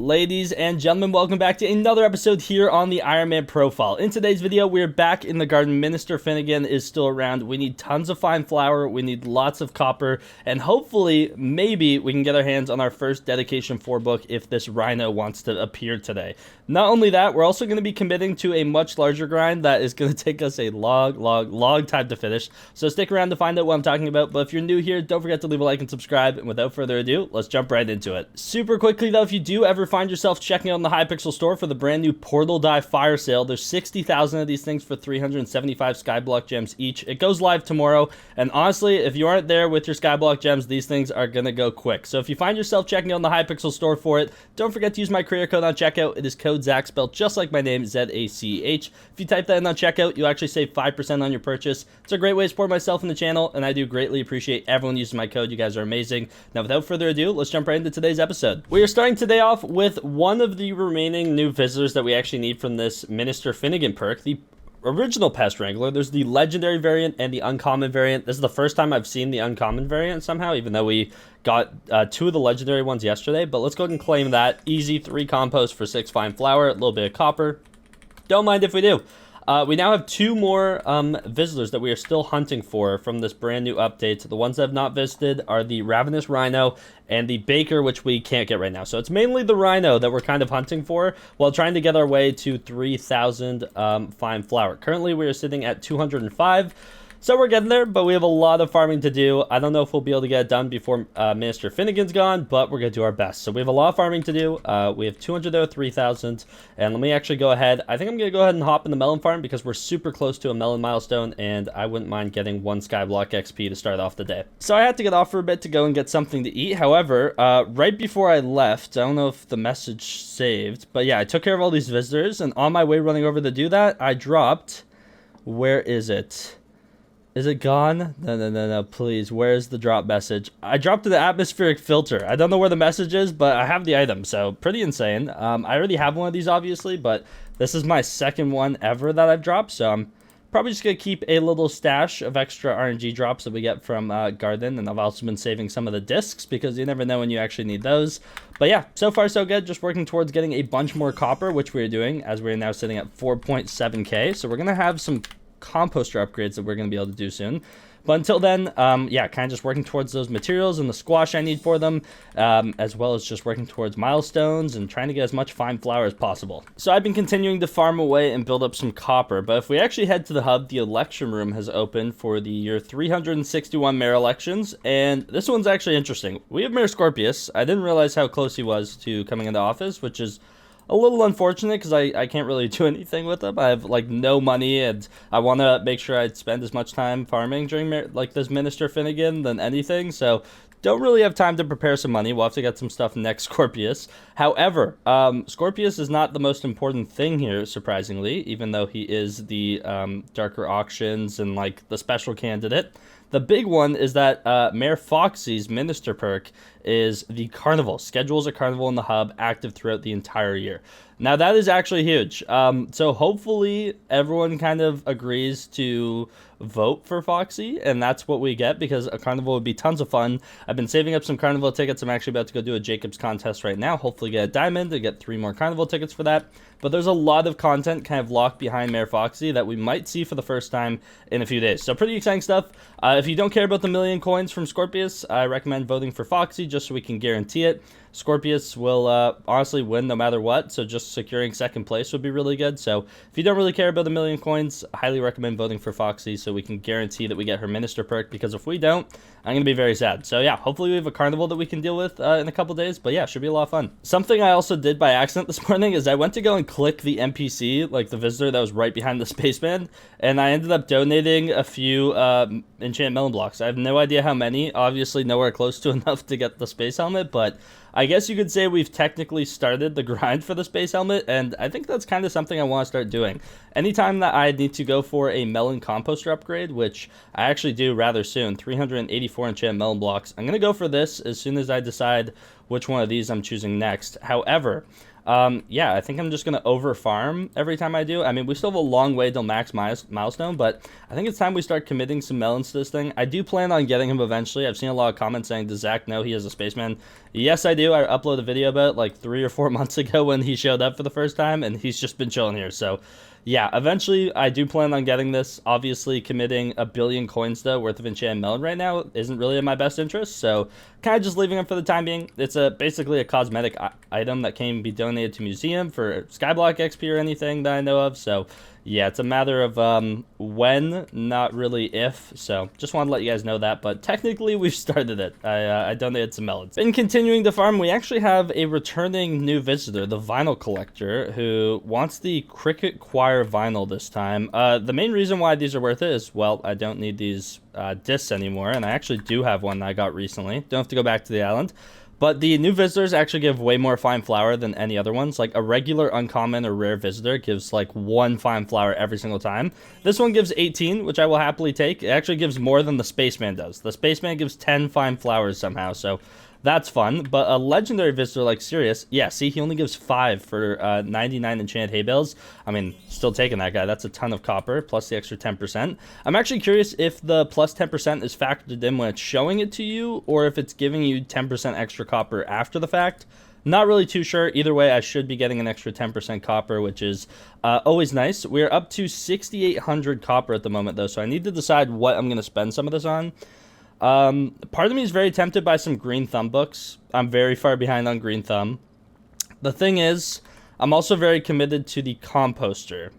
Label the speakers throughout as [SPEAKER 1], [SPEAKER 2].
[SPEAKER 1] Ladies and gentlemen, welcome back to another episode here on the Ironman Profile. In today's video, we're back in the garden. Minister Finnegan is still around. We need tons of fine flour, we need lots of copper, and hopefully, maybe we can get our hands on our first Dedication 4 book if this rhino wants to appear today. Not only that, we're also going to be committing to a much larger grind that is going to take us a long time to finish. So stick around to find out what I'm talking about. But if you're new here, don't forget to leave a like and subscribe. And without further ado, let's jump right into it. Super quickly though, if you do ever find yourself checking out in the Hypixel store for the brand new Portal Die Fire Sale, there's 60,000 of these things for 375 Skyblock gems each. It goes live tomorrow. And honestly, if you aren't there with your Skyblock gems, these things are going to go quick. So if you find yourself checking out in the Hypixel store for it, don't forget to use my creator code on checkout. It is code Zach, spelled just like my name, Z-A-C-H. If you type that in on checkout, you actually save 5% on your purchase. It's a great way to support myself and the channel, and I do greatly appreciate everyone using my code. You guys are amazing. Now, without further ado, let's jump right into today's episode. We are starting today off with one of the remaining new visitors that we actually need from this Minister Finnegan perk, the original Pest Wrangler. There's the legendary variant and the uncommon variant. This is the first time I've seen the uncommon variant somehow, even though we got two of the legendary ones yesterday. But let's go ahead and claim that. Easy 3 compost for 6 fine flour, a little bit of copper. Don't mind if we do. We now have 2 more visitors that we are still hunting for from this brand new update. The ones that have not visited are the Ravenous Rhino and the Baker, which we can't get right now. So it's mainly the Rhino that we're kind of hunting for while trying to get our way to 3,000 fine flour. Currently, we are sitting at 205. So we're getting there, but we have a lot of farming to do. I don't know if we'll be able to get it done before Minister Finnegan's gone, but we're going to do our best. So we have a lot of farming to do. We have 200 there, 3,000. And let me actually go ahead. I think I'm going to go ahead and hop in the melon farm because we're super close to a melon milestone, and I wouldn't mind getting 1 Skyblock XP to start off the day. So I had to get off for a bit to go and get something to eat. However, right before I left, I don't know if the message saved, but yeah, I took care of all these visitors, and on my way running over to do that, I dropped... Where is it? Is it gone? No, please. Where's the drop message? I dropped the atmospheric filter. I don't know where the message is, but I have the item, so pretty insane. I already have one of these, obviously, but this is my second one ever that I've dropped, so I'm probably just going to keep a little stash of extra RNG drops that we get from Garden, and I've also been saving some of the discs because you never know when you actually need those. But yeah, so far so good. Just working towards getting a bunch more copper, which we're doing, as we're now sitting at 4.7k, so we're going to have some Composter upgrades that we're going to be able to do soon. But until then, yeah, kind of just working towards those materials and the squash I need for them, as well as just working towards milestones and trying to get as much fine flour as possible. So I've been continuing to farm away and build up some copper, but if we actually head to the hub, the election room has opened for the year 361 mayor elections, and this one's actually interesting. We have Mayor Scorpius. I didn't realize how close he was to coming into office, which is a little unfortunate because I can't really do anything with them. I have like no money, and I want to make sure I spend as much time farming during like this Minister Finnegan than anything. So don't really have time to prepare some money. We'll have to get some stuff next Scorpius. However, Scorpius is not the most important thing here, surprisingly, even though he is the darker auctions and like the special candidate. The big one is that Mayor Foxy's Minister perk is the Carnival. Schedules a carnival in the hub, active throughout the entire year. Now, that is actually huge. So hopefully everyone kind of agrees to vote for Foxy, and that's what we get, because a carnival would be tons of fun. I've been saving up some carnival tickets. I'm actually about to go do a Jacobs contest right now. Hopefully get a diamond and get 3 more carnival tickets for that. But there's a lot of content kind of locked behind Mayor Foxy that we might see for the first time in a few days. So pretty exciting stuff. If you don't care about the million coins from Scorpius, I recommend voting for Foxy just so we can guarantee it. Scorpius will honestly win no matter what, so just securing second place would be really good. So if you don't really care about the million coins, I highly recommend voting for Foxy so we can guarantee that we get her Minister perk, because if we don't, I'm going to be very sad. So yeah, hopefully we have a carnival that we can deal with in a couple days, but yeah, should be a lot of fun. Something I also did by accident this morning is I went to go and click the NPC, like the visitor that was right behind the spaceman, and I ended up donating a few enchant melon blocks. I have no idea how many, obviously nowhere close to enough to get the space helmet, but I guess you could say we've technically started the grind for the space helmet, and I think that's kind of something I want to start doing. Anytime that I need to go for a melon composter upgrade, which I actually do rather soon, 384 enchant melon blocks, I'm going to go for this as soon as I decide which one of these I'm choosing next. However, yeah, I think I'm just going to over farm every time I do. I mean, we still have a long way till max milestone, but I think it's time we start committing some melons to this thing. I do plan on getting him eventually. I've seen a lot of comments saying, does Zach know he has a spaceman Yes, I do. I uploaded a video about it like 3 or 4 months ago when he showed up for the first time, and he's just been chilling here. So, yeah, eventually I do plan on getting this. Obviously, committing 1,000,000,000 coins, though, worth of enchanted melon right now isn't really in my best interest. So, kind of just leaving it for the time being. It's basically a cosmetic item that can be donated to museum for Skyblock XP or anything that I know of. So, yeah, it's a matter of when, not really if. So, just wanted to let you guys know that. But technically, we've started it. I donated some melons. In continuing to farm, we actually have a returning new visitor, the vinyl collector, who wants the Cricket Choir vinyl this time. The main reason why these are worth it is, well, I don't need these discs anymore, and I actually do have one that I got recently. Don't have to go back to the island. But the new visitors actually give way more fine flower than any other ones. Like a regular uncommon or rare visitor gives like 1 fine flower every single time. This one gives 18, which I will happily take. It actually gives more than the spaceman does. The spaceman gives 10 fine flowers somehow, so that's fun. But a legendary visitor like Sirius, yeah, see, he only gives 5 for 99 enchanted hay bales. I mean, still taking that guy. That's a ton of copper, plus the extra 10%. I'm actually curious if the plus 10% is factored in when it's showing it to you, or if it's giving you 10% extra copper after the fact. Not really too sure. Either way, I should be getting an extra 10% copper, which is always nice. We're up to 6,800 copper at the moment, though, so I need to decide what I'm going to spend some of this on. Part of me is very tempted by some Green Thumb books. I'm very far behind on Green Thumb. The thing is, I'm also very committed to the Composter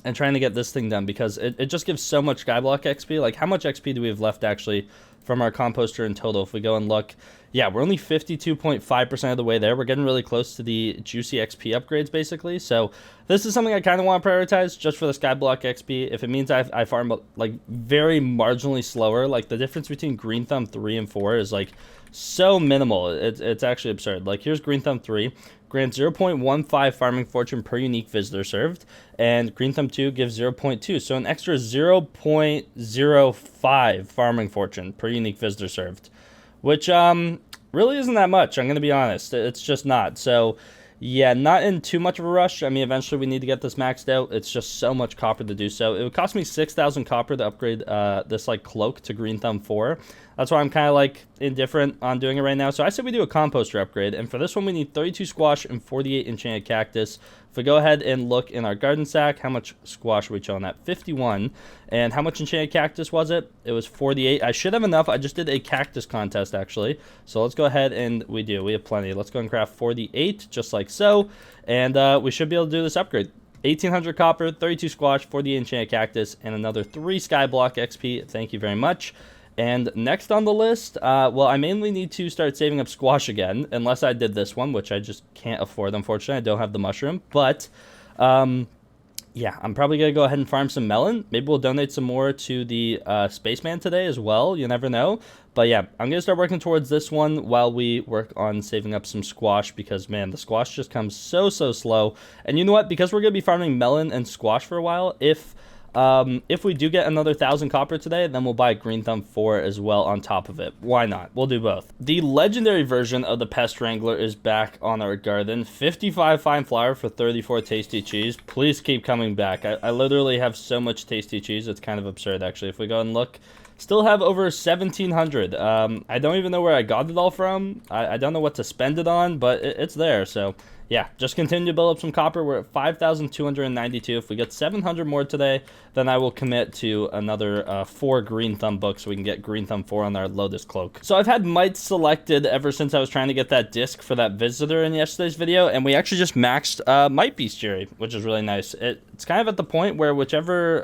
[SPEAKER 1] and trying to get this thing done because it just gives so much Skyblock XP. Like, how much XP do we have left, actually, from our Composter in total? If we go and look, yeah, we're only 52.5% of the way there. We're getting really close to the juicy XP upgrades, basically. So this is something I kind of want to prioritize just for the Skyblock XP. If it means I farm, like, very marginally slower, like, the difference between Green Thumb 3 and 4 is, like, so minimal. It's actually absurd. Like, here's Green Thumb 3. Grants 0.15 farming fortune per unique visitor served, and Green Thumb 2 gives 0.2, so an extra 0.05 farming fortune per unique visitor served, which really isn't that much. I'm going to be honest. It's just not. So, yeah, not in too much of a rush. I mean, eventually we need to get this maxed out. It's just so much copper to do so. It would cost me 6,000 copper to upgrade this, like, cloak to Green Thumb 4. That's why I'm kind of, like, indifferent on doing it right now. So I said we do a Composter upgrade. And for this one, we need 32 squash and 48 enchanted cactus. If we go ahead and look in our garden sack, how much squash are we chilling at? 51. And how much enchanted cactus was it? It was 48. I should have enough. I just did a cactus contest, actually. So let's go ahead and we do. We have plenty. Let's go and craft 48, just like so. And we should be able to do this upgrade. 1,800 copper, 32 squash, 48 enchanted cactus, and another 3 skyblock XP. Thank you very much. And next on the list, well, I mainly need to start saving up squash again, unless I did this one, which I just can't afford, unfortunately. I don't have the mushroom, but, yeah, I'm probably going to go ahead and farm some melon. Maybe we'll donate some more to the spaceman today as well. You never know. But, yeah, I'm going to start working towards this one while we work on saving up some squash because, man, the squash just comes so slow. And you know what? Because we're going to be farming melon and squash for a while, if we do get another 1,000 copper today, then we'll buy Green Thumb 4 as well on top of it. Why not? We'll do both. The legendary version of the Pest Wrangler is back on our garden. 55 fine flour for 34 tasty cheese. Please keep coming back. I literally have so much tasty cheese. It's kind of absurd, actually. If we go and look, still have over 1,700. I don't even know where I got it all from. I don't know what to spend it on, but it's there, so yeah, just continue to build up some copper. We're at 5,292. If we get 700 more today, then I will commit to another 4 Green Thumb books so we can get Green Thumb 4 on our Lotus Cloak. So I've had mites selected ever since I was trying to get that disc for that visitor in yesterday's video, and we actually just maxed Mite Bestiary, which is really nice. It's kind of at the point where whichever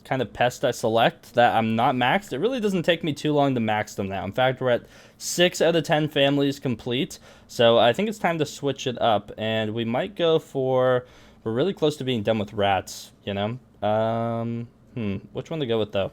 [SPEAKER 1] kind of pest I select that I'm not maxed, it really doesn't take me too long to max them now. In fact, we're at 6 out of 10 families complete, so I think it's time to switch it up, and we might go for, we're really close to being done with rats, you know? Which one to go with, though?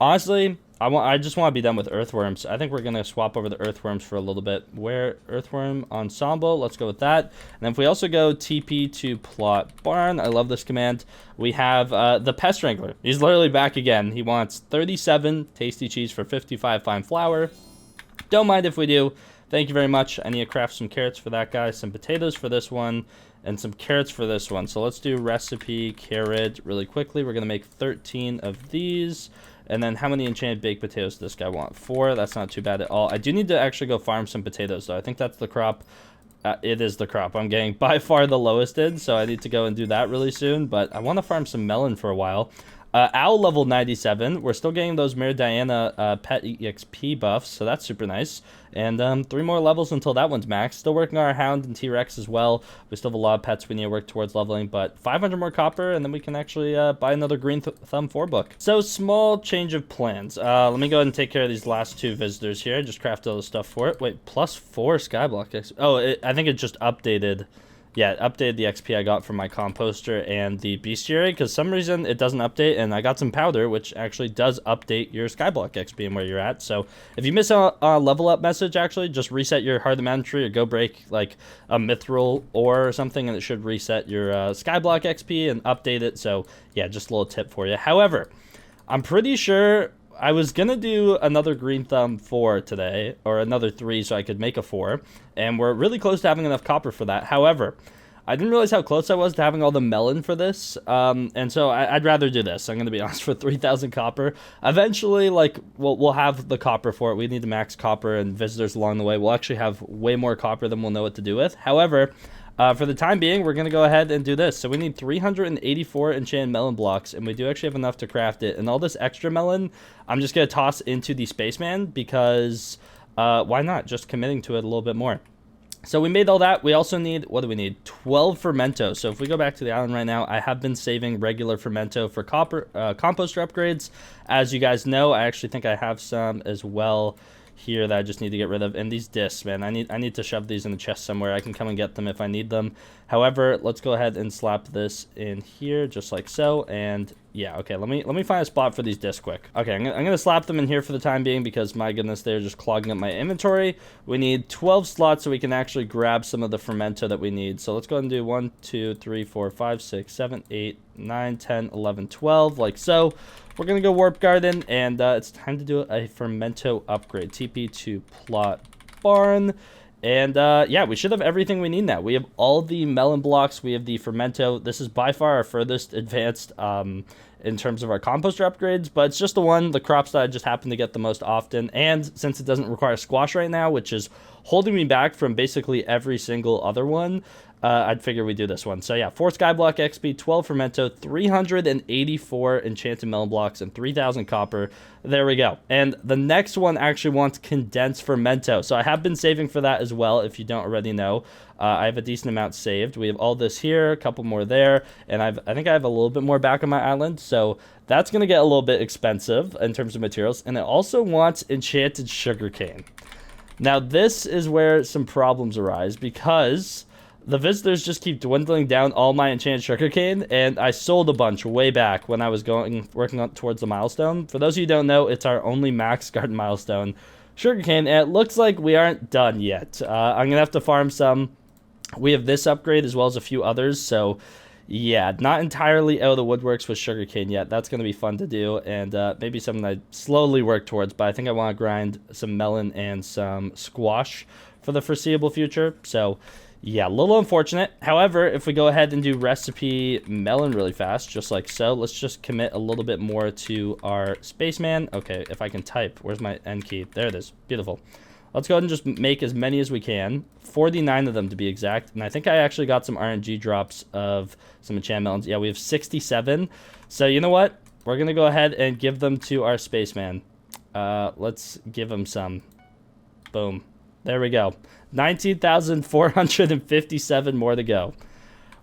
[SPEAKER 1] Honestly, I just want to be done with earthworms. I think we're going to swap over the earthworms for a little bit. Where earthworm ensemble, let's go with that. And then if we also go TP to plot barn, I love this command. We have the Pest Wrangler. He's literally back again. He wants 37 tasty cheese for 55 fine flour. Don't mind if we do. Thank you very much. I need to craft some carrots for that guy, some potatoes for this one, and some carrots for this one. So let's do recipe carrot really quickly. We're going to make 13 of these. And then how many enchanted baked potatoes does this guy want? 4. That's not too bad at all. I do need to actually go farm some potatoes, though. I think that's the crop. It is the crop I'm getting by far the lowest in, so I need to go and do that really soon. But I want to farm some melon for a while. Owl level 97. We're still getting those Mare Diana pet EXP buffs, so that's super nice. And 3 more levels until that one's max. Still working on our Hound and T-Rex as well. We still have a lot of pets we need to work towards leveling, but 500 more copper, and then we can actually buy another Green Thumb 4 book. So, small change of plans. Let me go ahead and take care of these last 2 visitors here. Just craft all the stuff for it. Wait, +4 Skyblock. Oh, I think it just updated. Yeah, it updated the XP I got from my Composter and the Bestiary, because some reason it doesn't update, and I got some powder, which actually does update your Skyblock XP and where you're at. So if you miss a level up message, actually, just reset your Heart of the Mountain Tree or go break like a mithril ore or something, and it should reset your Skyblock XP and update it. So yeah, just a little tip for you. However, I'm pretty sure I was going to do another Green Thumb 4 today, or another 3 so I could make a 4, and we're really close to having enough copper for that. However, I didn't realize how close I was to having all the melon for this, and so I'd rather do this. I'm going to be honest, for 3,000 copper. Eventually, like, we'll have the copper for it. We need to max copper and visitors along the way. We'll actually have way more copper than we'll know what to do with. However, for the time being, we're going to go ahead and do this. So we need 384 enchanted melon blocks, and we do actually have enough to craft it. And all this extra melon, I'm just going to toss into the spaceman because why not? Just committing to it a little bit more. So we made all that. We also need, what do we need? 12 Fermento. So if we go back to the island right now, I have been saving regular Fermento for Composter upgrades. As you guys know, I actually think I have some as well here that I just need to get rid of. And these discs, man, I need to shove these in the chest somewhere. I can come and get them if I need them. However, let's go ahead and slap this in here just like so. And yeah, okay, let me find a spot for these discs quick. Okay, I'm gonna slap them in here for the time being because my goodness, they're just clogging up my inventory. We need 12 slots so we can actually grab some of the Fermento that we need. So let's go ahead and do 1, 2, 3, 4, 5, 6, 7, 8, 9, 10, 11, 12, like so. We're gonna go Warp Garden, and it's time to do a Fermento upgrade. TP to Plot Barn. And yeah, we should have everything we need now. We have all the melon blocks. We have the Fermento. This is by far our furthest advanced in terms of our composter upgrades, but it's just the crops that I just happen to get the most often. And since it doesn't require squash right now, which is holding me back from basically every single other one, I'd figure we do this one. So yeah, 4 Skyblock XP, 12 Fermento, 384 enchanted melon blocks, and 3,000 copper. There we go. And the next one actually wants condensed Fermento. So I have been saving for that as well, if you don't already know. I have a decent amount saved. We have all this here, a couple more there, and I think I have a little bit more back on my island. So that's going to get a little bit expensive in terms of materials. And it also wants enchanted sugarcane. Now this is where some problems arise because the visitors just keep dwindling down all my enchanted sugarcane, and I sold a bunch way back when I was working on towards the milestone. For those of you who don't know, it's our only max garden milestone, sugarcane, and it looks like we aren't done yet. I'm gonna have to farm some. We have this upgrade as well as a few others, so yeah, not entirely out of the woodworks with sugarcane yet. That's gonna be fun to do, and maybe something I slowly work towards, but I think I want to grind some melon and some squash for the foreseeable future. So yeah, a little unfortunate. However, if we go ahead and do recipe melon really fast, just like so, let's just commit a little bit more to our spaceman. Okay, if I can type, where's my end key? There it is. Beautiful. Let's go ahead and just make as many as we can. 49 of them to be exact. And I think I actually got some RNG drops of some enchant melons. Yeah, we have 67. So you know what? We're going to go ahead and give them to our spaceman. Let's give him some. Boom. There we go. 19,457 more to go.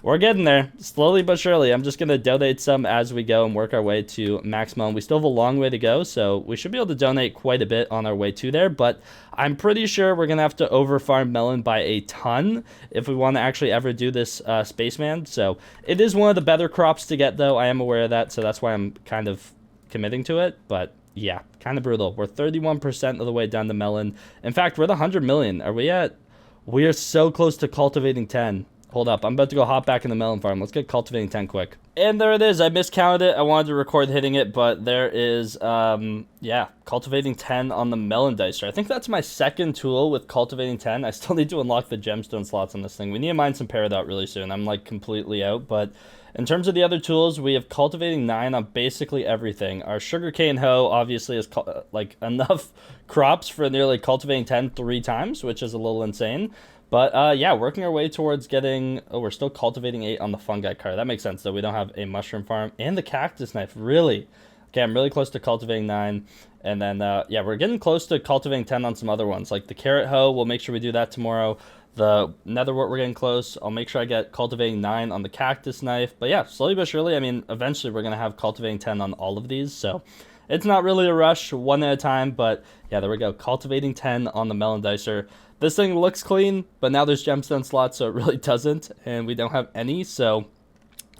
[SPEAKER 1] We're getting there, slowly but surely. I'm just going to donate some as we go and work our way to max melon. We still have a long way to go, so we should be able to donate quite a bit on our way to there, but I'm pretty sure we're going to have to overfarm melon by a ton if we want to actually ever do this spaceman. So it is one of the better crops to get, though. I am aware of that, so that's why I'm kind of committing to it, but yeah, kind of brutal. We're 31% of the way down to melon. In fact, we're at 100 million. Are we at? We are so close to cultivating 10. Hold up. I'm about to go hop back in the melon farm. Let's get cultivating 10 quick. And there it is. I miscounted it. I wanted to record hitting it, but there is, yeah, cultivating 10 on the melon dicer. I think that's my second tool with cultivating 10. I still need to unlock the gemstone slots on this thing. We need to mine some peridot really soon. I'm like completely out, but in terms of the other tools, we have cultivating 9 on basically everything. Our sugarcane hoe obviously is like enough crops for nearly cultivating 10 3 times, which is a little insane. But yeah, working our way towards getting, oh, we're still cultivating 8 on the fungi card. That makes sense, though. We don't have a mushroom farm. And the cactus knife, really? Okay, I'm really close to cultivating 9. And then, yeah, we're getting close to cultivating 10 on some other ones. Like the carrot hoe, we'll make sure we do that tomorrow. The netherwort, we're getting close. I'll make sure I get cultivating 9 on the cactus knife. But yeah, slowly but surely, I mean, eventually we're going to have cultivating 10 on all of these. So it's not really a rush, one at a time. But yeah, there we go. Cultivating 10 on the melon dicer. This thing looks clean, but now there's gemstone slots, so it really doesn't. And we don't have any, so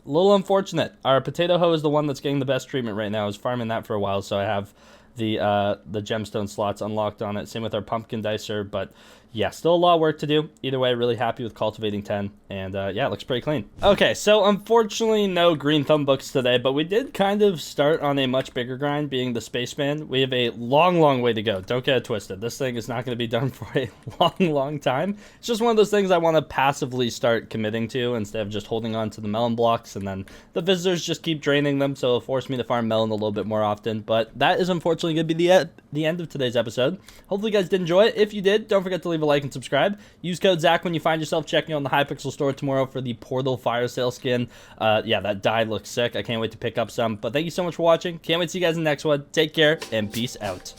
[SPEAKER 1] a little unfortunate. Our potato hoe is the one that's getting the best treatment right now. I was farming that for a while, so I have the gemstone slots unlocked on it. Same with our pumpkin dicer, but yeah, still a lot of work to do. Either way, really happy with cultivating 10, and yeah, it looks pretty clean. Okay, so unfortunately no green thumb books today, but we did kind of start on a much bigger grind, being the spaceman. We have a long way to go. Don't get it twisted. This thing is not going to be done for a long time. It's just one of those things I want to passively start committing to instead of just holding on to the melon blocks, and then the visitors just keep draining them, so it'll force me to farm melon a little bit more often. But that is unfortunately going to be the end of today's episode. Hopefully you guys did enjoy it. If you did, don't forget to leave a like and subscribe. Use code Zach when you find yourself checking on the Hypixel store tomorrow for the Portal Fire Sale skin. Yeah, that dye looks sick. I can't wait to pick up some. But thank you so much for watching. Can't wait to see you guys in the next one. Take care and peace out.